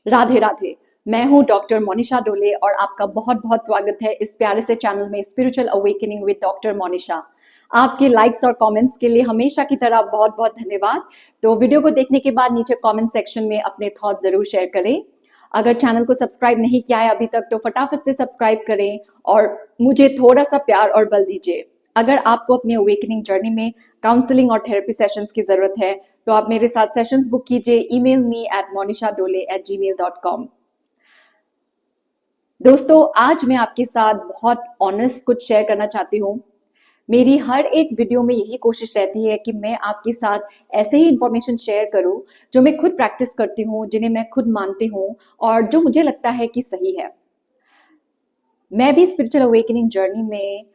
राधे राधे। मैं हूँ डॉक्टर मोनिशा डोले और आपका बहुत बहुत स्वागत है इस प्यारे से चैनल में spiritual awakening with doctor Monisha. आपके लाइक्स और कमेंट्स के लिए हमेशा की तरह बहुत बहुत धन्यवाद। तो वीडियो को देखने के बाद नीचे कमेंट सेक्शन में अपने थॉट जरूर शेयर करें। अगर चैनल को सब्सक्राइब नहीं किया है अभी तक तो फटाफट से सब्सक्राइब करें और मुझे थोड़ा सा प्यार और बल दीजिए। अगर आपको अपनी अवेकनिंग जर्नी में काउंसलिंग और थेरेपी सेशंस की जरूरत है तो आप मेरे साथ सेशंस बुक कीजिए। Email me at monishadole@gmail.com। दोस्तों, आज मैं आपके साथ बहुत ऑनेस्ट कुछ शेयर करना चाहती हूँ। मेरी हर एक वीडियो में यही कोशिश रहती है कि मैं आपके साथ ऐसे ही इंफॉर्मेशन शेयर करूँ जो मैं खुद प्रैक्टिस करती हूँ, जिन्हें मैं खुद मानती हूँ और जो मुझे लगता है कि सही है। मैं भी स्पिरिचुअल अवेकनिंग जर्नी में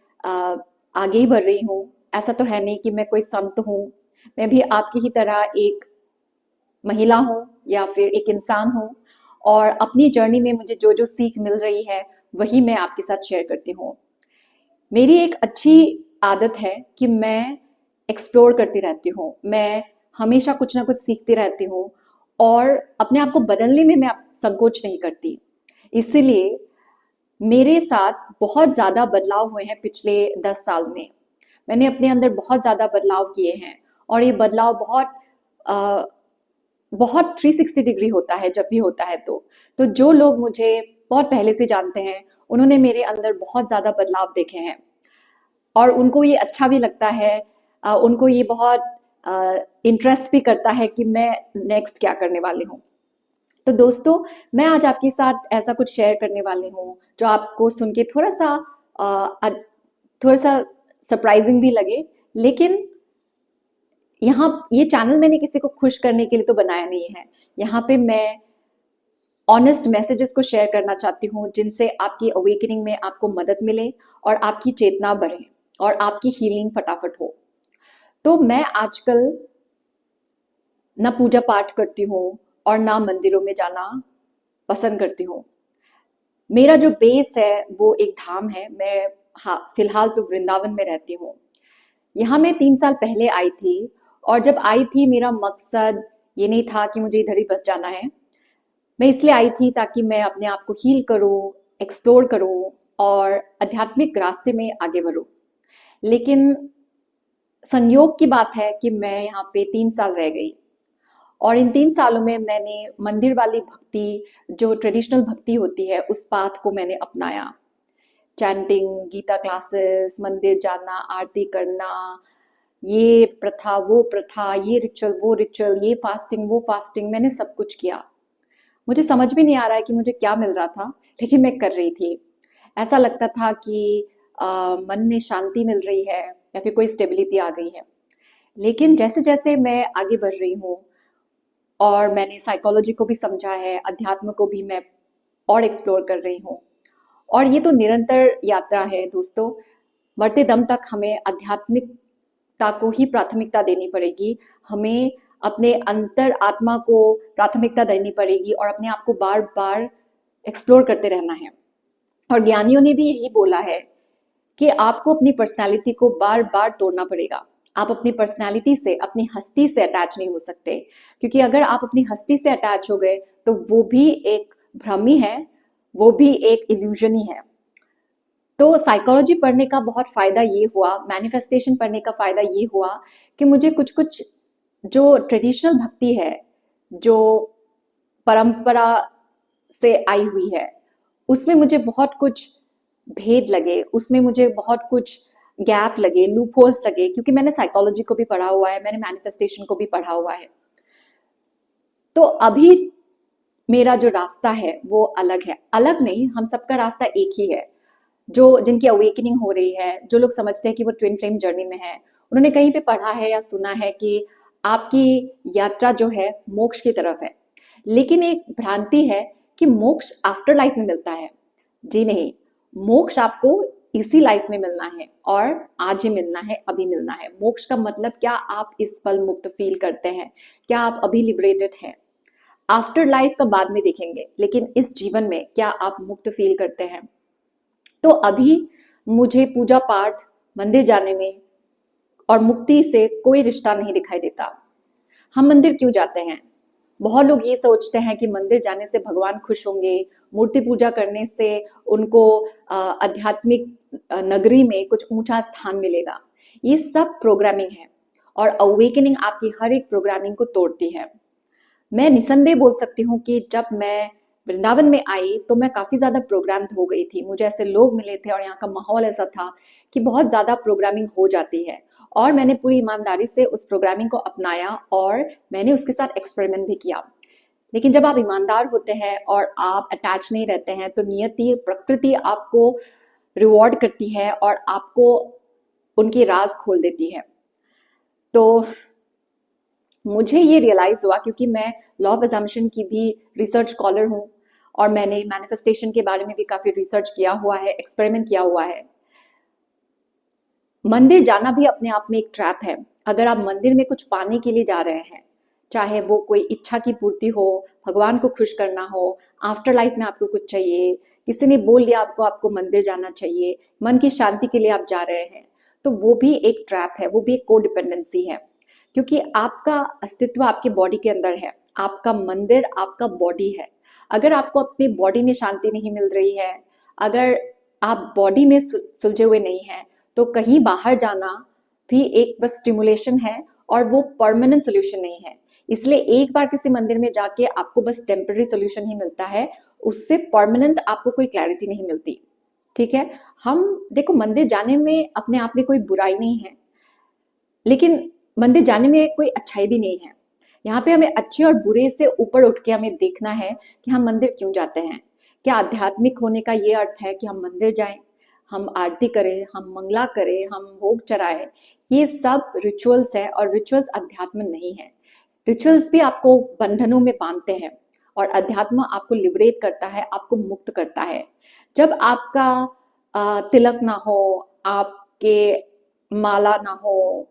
आगे ही बढ़ रही हूँ। ऐसा तो है नहीं कि मैं कोई संत हूँ। मैं भी आपकी ही तरह एक महिला हूँ या फिर एक इंसान हूँ और अपनी जर्नी में मुझे जो जो सीख मिल रही है वही मैं आपके साथ शेयर करती हूँ। मेरी एक अच्छी आदत है कि मैं एक्सप्लोर करती रहती हूँ। मैं हमेशा कुछ ना कुछ सीखती रहती हूँ और अपने आप को बदलने में मैं संकोच नहीं करती। इसीलिए मेरे साथ बहुत ज़्यादा बदलाव हुए हैं पिछले 10 साल में। मैंने अपने अंदर बहुत ज़्यादा बदलाव किए हैं और ये बदलाव बहुत 360 डिग्री होता है जब भी होता है तो जो लोग मुझे बहुत पहले से जानते हैं उन्होंने मेरे अंदर बहुत ज़्यादा बदलाव देखे हैं और उनको ये अच्छा भी लगता है। उनको ये बहुत इंटरेस्ट भी करता है कि मैं नेक्स्ट क्या करने वाली हूँ। तो दोस्तों, मैं आज आपके साथ ऐसा कुछ शेयर करने वाली हूँ जो आपको सुन के थोड़ा सा सरप्राइजिंग भी लगे। लेकिन यहाँ ये चैनल मैंने किसी को खुश करने के लिए तो बनाया नहीं है। यहाँ पे मैं ऑनेस्ट मैसेजेस को शेयर करना चाहती हूँ जिनसे आपकी अवेकनिंग में आपको मदद मिले और आपकी चेतना बढ़े और आपकी हीलिंग फटाफट हो। तो मैं आजकल ना पूजा पाठ करती हूँ और ना मंदिरों में जाना पसंद करती हूँ। मेरा जो बेस है वो एक धाम है। मैं फिलहाल तो वृंदावन में रहती हूँ। यहाँ मैं 3 साल पहले आई थी और जब आई थी मेरा मकसद ये नहीं था कि मुझे इधर ही बस जाना है। मैं इसलिए आई थी ताकि मैं अपने आप को हील करूँ, एक्सप्लोर करूँ और आध्यात्मिक रास्ते में आगे बढ़ूँ। लेकिन संयोग की बात है कि मैं यहाँ पे 3 साल रह गई और इन 3 सालों में मैंने मंदिर वाली भक्ति, जो ट्रेडिशनल भक्ति होती है, उस पाथ को मैंने अपनाया। चैंटिंग, गीता क्लासेस, मंदिर जाना, आरती करना, ये प्रथा वो प्रथा, ये रिचुअल वो रिचुअल, ये फास्टिंग वो फास्टिंग, मैंने सब कुछ किया। मुझे समझ भी नहीं आ रहा है कि मुझे क्या मिल रहा था, लेकिन मैं कर रही थी। ऐसा लगता था कि मन में शांति मिल रही है या फिर कोई स्टेबिलिटी आ गई है। लेकिन जैसे जैसे मैं आगे बढ़ रही हूँ और मैंने साइकोलॉजी को भी समझा है, अध्यात्म को भी मैं और एक्सप्लोर कर रही हूँ। और ये तो निरंतर यात्रा है दोस्तों। मरते दम तक हमें आध्यात्मिकता को ही प्राथमिकता देनी पड़ेगी। हमें अपने अंतर आत्मा को प्राथमिकता देनी पड़ेगी और अपने आप को बार बार एक्सप्लोर करते रहना है। और ज्ञानियों ने भी यही बोला है कि आपको अपनी पर्सनैलिटी को बार बार तोड़ना पड़ेगा। आप अपनी पर्सनैलिटी से, अपनी हस्ती से अटैच नहीं हो सकते, क्योंकि अगर आप अपनी हस्ती से अटैच हो गए तो वो भी एक भ्रम ही है, वो भी एक इल्यूजन ही है। तो साइकोलॉजी पढ़ने का बहुत फायदा ये हुआ, मैनिफेस्टेशन पढ़ने का फायदा ये हुआ कि मुझे कुछ कुछ जो ट्रेडिशनल भक्ति है, जो परंपरा से आई हुई है, उसमें मुझे बहुत कुछ भेद लगे, उसमें मुझे बहुत कुछ गैप लगे, लूप होल्स लगे, क्योंकि मैंने साइकोलॉजी को भी पढ़ा हुआ है, मैंने मैनिफेस्टेशन को भी पढ़ा हुआ है। तो अभी मेरा जो रास्ता है वो अलग है। अलग नहीं, हम सबका रास्ता एक ही है। जो जिनकी अवेकनिंग हो रही है, जो लोग समझते हैं कि वो ट्विन फ्लेम जर्नी में है, उन्होंने कहीं पे पढ़ा है या सुना है कि आपकी यात्रा जो है मोक्ष की तरफ है। लेकिन एक भ्रांति है कि मोक्ष आफ्टर लाइफ में मिलता है। जी नहीं, मोक्ष आपको इसी लाइफ में मिलना है और आज ही मिलना है, अभी मिलना है। मोक्ष का मतलब क्या आप इस पल मुक्त फील करते हैं, क्या आप अभी लिबरेटेड हैं। आफ्टर लाइफ का बाद में देखेंगे, लेकिन इस जीवन में क्या आप मुक्त फील करते हैं। तो अभी मुझे पूजा पाठ, मंदिर जाने में और मुक्ति से कोई रिश्ता नहीं दिखाई देता। हम मंदिर क्यों जाते हैं? बहुत लोग ये सोचते हैं कि मंदिर जाने से भगवान खुश होंगे, मूर्ति पूजा करने से उनको आध्यात्मिक नगरी में कुछ ऊंचा स्थान मिलेगा। ये सब प्रोग्रामिंग है और अवेकनिंग आपकी हर एक प्रोग्रामिंग को तोड़ती है। मैं निसंदेह बोल सकती हूँ कि जब मैं वृंदावन में आई तो मैं काफ़ी ज़्यादा प्रोग्राम्ड हो गई थी। मुझे ऐसे लोग मिले थे और यहाँ का माहौल ऐसा था कि बहुत ज़्यादा प्रोग्रामिंग हो जाती है और मैंने पूरी ईमानदारी से उस प्रोग्रामिंग को अपनाया और मैंने उसके साथ एक्सपेरिमेंट भी किया। लेकिन जब आप ईमानदार होते हैं और आप अटैच नहीं रहते हैं तो नियति, प्रकृति आपको रिवॉर्ड करती है और आपको उनकी राज खोल देती है। तो मुझे ये रियलाइज हुआ क्योंकि मैं लॉ ऑफ अजम्पशन की भी रिसर्च स्कॉलर हूँ और मैंने मैनिफेस्टेशन के बारे में भी काफी रिसर्च किया हुआ है, एक्सपेरिमेंट किया हुआ है। मंदिर जाना भी अपने आप में एक ट्रैप है। अगर आप मंदिर में कुछ पाने के लिए जा रहे हैं, चाहे वो कोई इच्छा की पूर्ति हो, भगवान को खुश करना हो, आफ्टर लाइफ में आपको कुछ चाहिए, किसी ने बोल दिया आपको आपको मंदिर जाना चाहिए, मन की शांति के लिए आप जा रहे हैं, तो वो भी एक ट्रैप है, वो भी एक कोडिपेंडेंसी है। क्योंकि आपका अस्तित्व आपके बॉडी के अंदर है, आपका मंदिर आपका बॉडी है। अगर आपको अपनी बॉडी में शांति नहीं मिल रही है, अगर आप बॉडी में सुलझे हुए नहीं हैं, तो कहीं बाहर जाना भी एक बस स्टिमुलेशन है और वो परमानेंट सोल्यूशन नहीं है। इसलिए एक बार किसी मंदिर में जाके आपको बस टेम्पररी सोल्यूशन ही मिलता है, उससे परमानेंट आपको कोई क्लैरिटी नहीं मिलती। ठीक है, हम देखो मंदिर जाने में अपने आप में कोई बुराई नहीं है, लेकिन मंदिर जाने में कोई अच्छाई भी नहीं है। यहाँ पे हमें अच्छे और बुरे से ऊपर उठ के हमें देखना है कि हम मंदिर क्यों जाते हैं। क्या आध्यात्मिक होने का ये अर्थ है कि हम मंदिर जाएं, हम आरती करें, हम मंगला करें, हम भोग चढ़ाएं? ये सब रिचुअल्स हैं और रिचुअल्स अध्यात्म नहीं है। रिचुअल्स भी आपको बंधनों में बांधते हैं और अध्यात्म आपको लिबरेट करता है, आपको मुक्त करता है। जब आपका तिलक ना हो, आपके माला ना हो,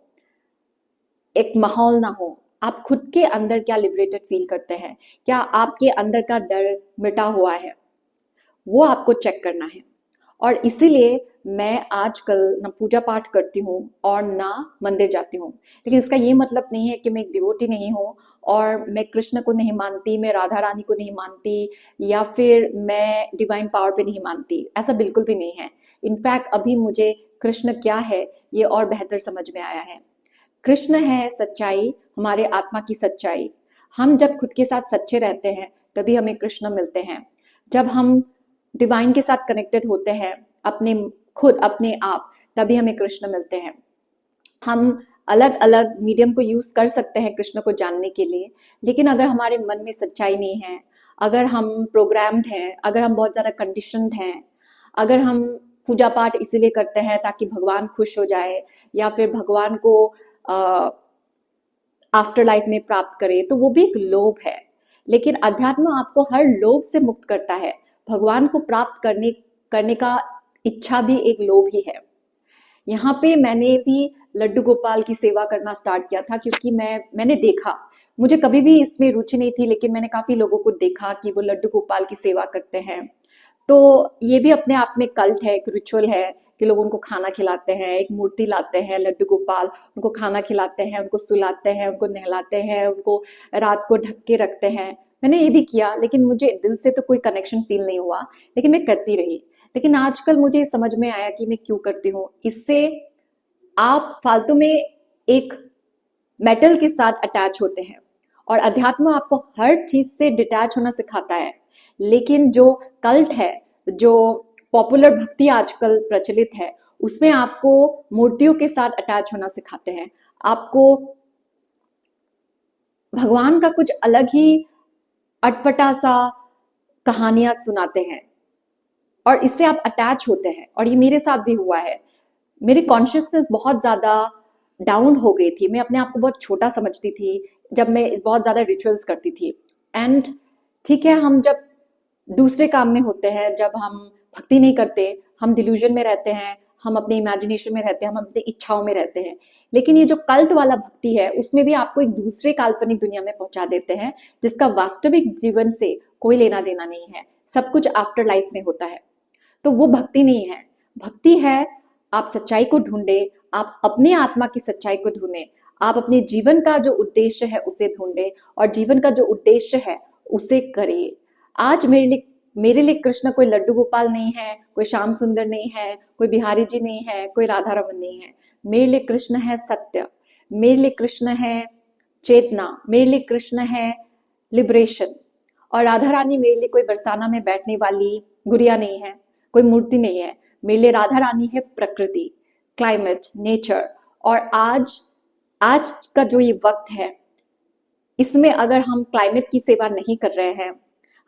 एक माहौल ना हो, आप खुद के अंदर क्या लिबरेटेड फील करते हैं? क्या आपके अंदर का डर मिटा हुआ है? वो आपको चेक करना है। और इसीलिए मैं आजकल ना पूजा पाठ करती हूँ और ना मंदिर जाती हूँ। लेकिन इसका ये मतलब नहीं है कि मैं एक डिवोटी नहीं हूँ और मैं कृष्ण को नहीं मानती, मैं राधा रानी को नहीं मानती या फिर मैं डिवाइन पावर पे नहीं मानती। ऐसा बिल्कुल भी नहीं है। इनफैक्ट अभी मुझे कृष्ण क्या है ये और बेहतर समझ में आया है। कृष्ण है सच्चाई, हमारे आत्मा की सच्चाई। हम जब खुद के साथ सच्चे रहते हैं तभी हमें कृष्ण मिलते हैं। जब हम डिवाइन के साथ कनेक्टेड होते हैं, अपने खुद अपने आप, तभी हमें कृष्ण मिलते हैं। हम अलग अलग मीडियम को यूज कर सकते हैं कृष्ण को जानने के लिए, लेकिन अगर हमारे मन में सच्चाई नहीं है, अगर हम प्रोग्राम्ड हैं, अगर हम बहुत ज्यादा कंडीशनड हैं, अगर हम पूजा पाठ इसीलिए करते हैं ताकि भगवान खुश हो जाए या फिर भगवान को आफ्टर लाइफ में प्राप्त करे, तो वो भी एक लोभ है। लेकिन अध्यात्म आपको हर लोभ से मुक्त करता है। भगवान को प्राप्त करने का इच्छा भी एक लोभ ही है। यहाँ पे मैंने भी लड्डू गोपाल की सेवा करना स्टार्ट किया था क्योंकि मैंने देखा, मुझे कभी भी इसमें रुचि नहीं थी, लेकिन मैंने काफी लोगों को देखा कि वो लड्डू गोपाल की सेवा करते हैं। तो ये भी अपने आप में कल्ट है, एक रिचुअल है कि लोग उनको खाना खिलाते हैं, एक मूर्ति लाते हैं लड्डू गोपाल, उनको खाना खिलाते हैं, उनको सुलाते हैं, उनको नहलाते हैं, उनको रात को ढक के रखते हैं। मैंने ये भी किया, लेकिन मुझे दिल से तो कोई कनेक्शन फील नहीं हुआ, लेकिन मैं करती रही। लेकिन आजकल मुझे समझ में आया कि मैं क्यों करती हूँ। इससे आप फालतू में एक मेटल के साथ अटैच होते हैं और अध्यात्म आपको हर चीज से डिटैच होना सिखाता है। लेकिन जो कल्ट है, जो पॉपुलर भक्ति आजकल प्रचलित है, उसमें आपको मूर्तियों के साथ अटैच होना सिखाते हैं, आपको भगवान का कुछ अलग ही अटपटा सा कहानियां सुनाते हैं और इससे आप अटैच होते हैं। और ये मेरे साथ भी हुआ है। मेरी कॉन्शियसनेस बहुत ज्यादा डाउन हो गई थी, मैं अपने आप को बहुत छोटा समझती थी जब मैं बहुत ज्यादा रिचुअल्स करती थी। एंड ठीक है, हम जब दूसरे काम में होते हैं, जब हम भक्ति नहीं करते, हम डिल्यूजन में रहते हैं, हम अपने इमेजिनेशन में रहते हैं, हम अपनी इच्छाओं में रहते हैं। लेकिन ये जो कल्ट वाला भक्ति है, उसमें भी आपको एक दूसरे काल्पनिक दुनिया में पहुंचा देते हैं जिसका वास्तविक जीवन से कोई लेना देना नहीं है, सब कुछ आफ्टर लाइफ में होता है। तो वो भक्ति नहीं है। भक्ति है आप सच्चाई को ढूंढे, आप अपने आत्मा की सच्चाई को ढूंढे, आप अपने जीवन का जो उद्देश्य है उसे ढूंढें और जीवन का जो उद्देश्य है उसे करिए। आज मेरे लिए कृष्ण कोई लड्डू गोपाल नहीं है, कोई श्याम सुंदर नहीं है, कोई बिहारी जी नहीं है, कोई राधा रमन नहीं है। मेरे लिए कृष्ण है सत्य, मेरे लिए कृष्ण है चेतना, मेरे लिए कृष्ण है लिबरेशन। और राधा रानी मेरे लिए कोई बरसाना में बैठने वाली गुड़िया नहीं है, कोई मूर्ति नहीं है। मेरे लिए राधा रानी है प्रकृति, क्लाइमेट, नेचर। और आज का जो ये वक्त है, इसमें अगर हम क्लाइमेट की सेवा नहीं कर रहे हैं,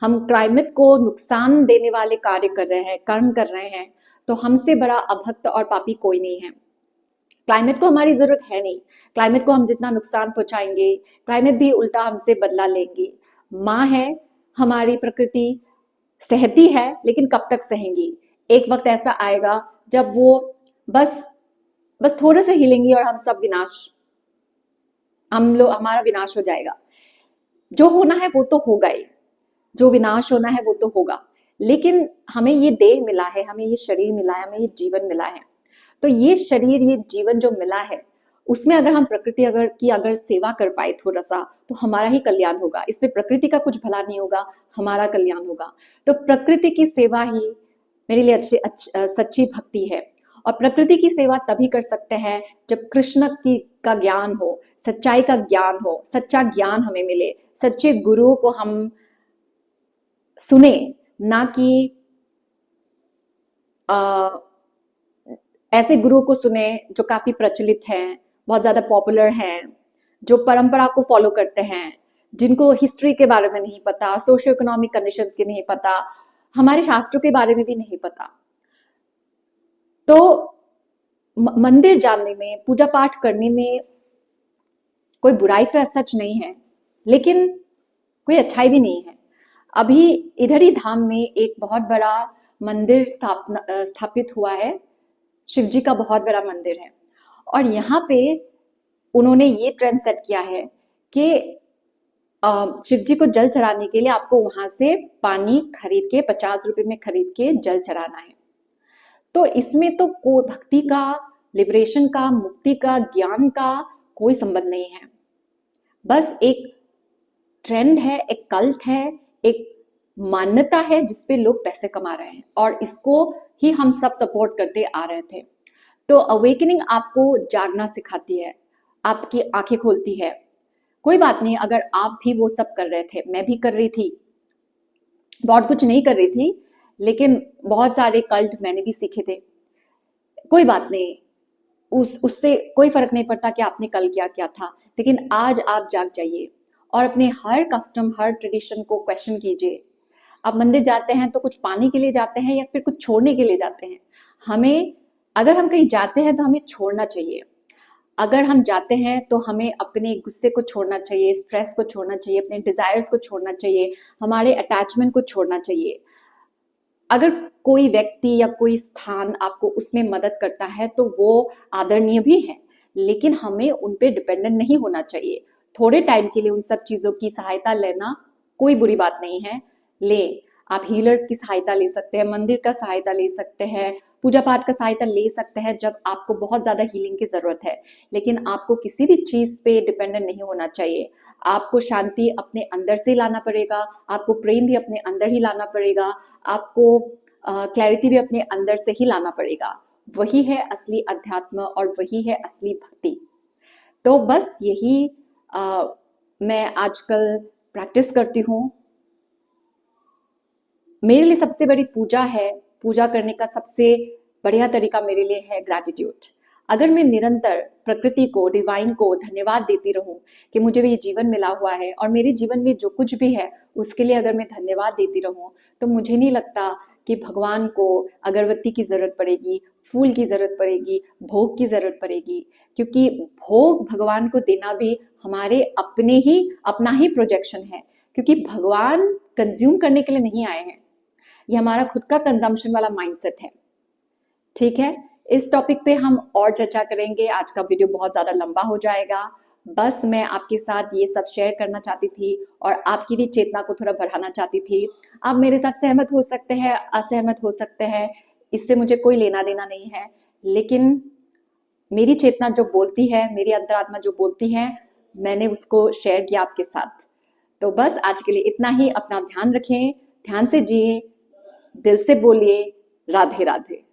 हम क्लाइमेट को नुकसान देने वाले कार्य कर रहे हैं, कर्म कर रहे हैं, तो हमसे बड़ा अभक्त और पापी कोई नहीं है। क्लाइमेट को हमारी जरूरत है नहीं। क्लाइमेट को हम जितना नुकसान पहुंचाएंगे, क्लाइमेट भी उल्टा हमसे बदला लेंगे। माँ है हमारी प्रकृति, सहती है, लेकिन कब तक सहेंगी? एक वक्त ऐसा आएगा जब वो बस थोड़े से हिलेंगी और हमारा विनाश हो जाएगा। जो होना है वो तो होगा ही, जो विनाश होना है वो तो होगा। लेकिन हमें ये देह मिला है, हमें ये शरीर मिला है, हमें ये जीवन मिला है। तो ये शरीर, ये जीवन जो मिला है, उसमें अगर हम प्रकृति अगर सेवा कर पाए थोड़ा सा, तो हमारा ही कल्याण होगा। इसमें प्रकृति का कुछ भला नहीं होगा, हमारा कल्याण होगा। तो प्रकृति की सेवा ही मेरे लिए सच्ची भक्ति है। और प्रकृति की सेवा तभी कर सकते हैं जब कृष्ण का ज्ञान हो, सच्चाई का ज्ञान हो, सच्चा ज्ञान हमें मिले, सच्चे गुरुओं को हम सुने, ना कि ऐसे गुरुओं को सुने जो काफी प्रचलित हैं, बहुत ज्यादा पॉपुलर हैं, जो परंपरा को फॉलो करते हैं, जिनको हिस्ट्री के बारे में नहीं पता, सोशियो इकोनॉमिक कंडीशंस के नहीं पता, हमारे शास्त्रों के बारे में भी नहीं पता। तो मंदिर जाने में, पूजा पाठ करने में कोई बुराई तो सच नहीं है, लेकिन कोई अच्छाई भी नहीं है। अभी इधर ही धाम में एक बहुत बड़ा मंदिर स्थापित हुआ है, शिव जी का बहुत बड़ा मंदिर है। और यहाँ पे उन्होंने ये ट्रेंड सेट किया है कि शिव जी को जल चढ़ाने के लिए आपको वहां से पानी खरीद के 50 रुपए में खरीद के जल चढ़ाना है। तो इसमें तो कोई भक्ति का, लिबरेशन का, मुक्ति का, ज्ञान का कोई संबंध नहीं है। बस एक ट्रेंड है, एक कल्ट है, एक मान्यता है जिसपे लोग पैसे कमा रहे हैं, और इसको ही हम सब सपोर्ट करते आ रहे थे। तो अवेकनिंग आपको जागना सिखाती है, आपकी आंखें खोलती है। कोई बात नहीं, अगर आप भी वो सब कर रहे थे, मैं भी कर रही थी, बहुत कुछ नहीं कर रही थी, लेकिन बहुत सारे कल्ट मैंने भी सीखे थे। कोई बात नहीं, उससे कोई फर्क नहीं पड़ता कि आपने कल क्या था, लेकिन आज आप जाग जाइए और अपने हर कस्टम, हर ट्रेडिशन को क्वेश्चन कीजिए। आप मंदिर जाते हैं तो कुछ पाने के लिए जाते हैं या फिर कुछ छोड़ने के लिए जाते हैं? अगर हम कहीं जाते हैं तो हमें छोड़ना चाहिए। अगर हम जाते हैं तो हमें अपने गुस्से को छोड़ना चाहिए, स्ट्रेस को छोड़ना चाहिए, अपने डिजायर्स को छोड़ना चाहिए, हमारे अटैचमेंट को छोड़ना चाहिए। अगर कोई व्यक्ति या कोई स्थान आपको उसमें मदद करता है तो वो आदरणीय भी है, लेकिन हमें उन पे डिपेंडेंट नहीं होना चाहिए। थोड़े टाइम के लिए उन सब चीजों की सहायता लेना कोई बुरी बात नहीं है, ले। आप हीलर्स की सहायता ले सकते हैं, मंदिर का सहायता ले सकते हैं, पूजा पाठ का सहायता ले सकते हैं जब आपको बहुत ज्यादा हीलिंग की जरूरत है। लेकिन आपको किसी भी चीज पे डिपेंडेंट नहीं होना चाहिए। आपको शांति अपने अंदर से लाना पड़ेगा, आपको प्रेम भी अपने अंदर ही लाना पड़ेगा, आपको क्लैरिटी भी अपने अंदर से ही लाना पड़ेगा। वही है असली अध्यात्म और वही है असली भक्ति। तो बस यही मैं आजकल प्रैक्टिस करती हूँ। मेरे लिए सबसे बड़ी पूजा है, पूजा करने का सबसे बढ़िया तरीका मेरे लिए है ग्रैटिट्यूड। अगर मैं निरंतर प्रकृति को, डिवाइन को धन्यवाद देती रहूं कि मुझे भी ये जीवन मिला हुआ है और मेरे जीवन में जो कुछ भी है उसके लिए अगर मैं धन्यवाद देती रहूं, तो मुझे नहीं लगता कि भगवान को अगरबत्ती की जरूरत पड़ेगी, फूल की जरूरत पड़ेगी, भोग की जरूरत पड़ेगी। क्योंकि भोग भगवान को देना भी हमारे अपना ही प्रोजेक्शन है, क्योंकि भगवान कंज्यूम करने के लिए नहीं आए हैं। ये हमारा खुद का कंजम्पशन वाला माइंडसेट है। ठीक है, इस टॉपिक पे हम और चर्चा करेंगे। आज का वीडियो बहुत ज्यादा लंबा हो जाएगा। बस मैं आपके साथ ये सब शेयर करना चाहती थी और आपकी भी चेतना को थोड़ा बढ़ाना चाहती थी। आप मेरे साथ सहमत हो सकते हैं, असहमत हो सकते हैं, इससे मुझे कोई लेना देना नहीं है। लेकिन मेरी चेतना जो बोलती है, मेरी अंतरात्मा जो बोलती है, मैंने उसको शेयर किया आपके साथ। तो बस आज के लिए इतना ही। अपना ध्यान रखें, ध्यान से जिए, दिल से बोलिए, राधे राधे।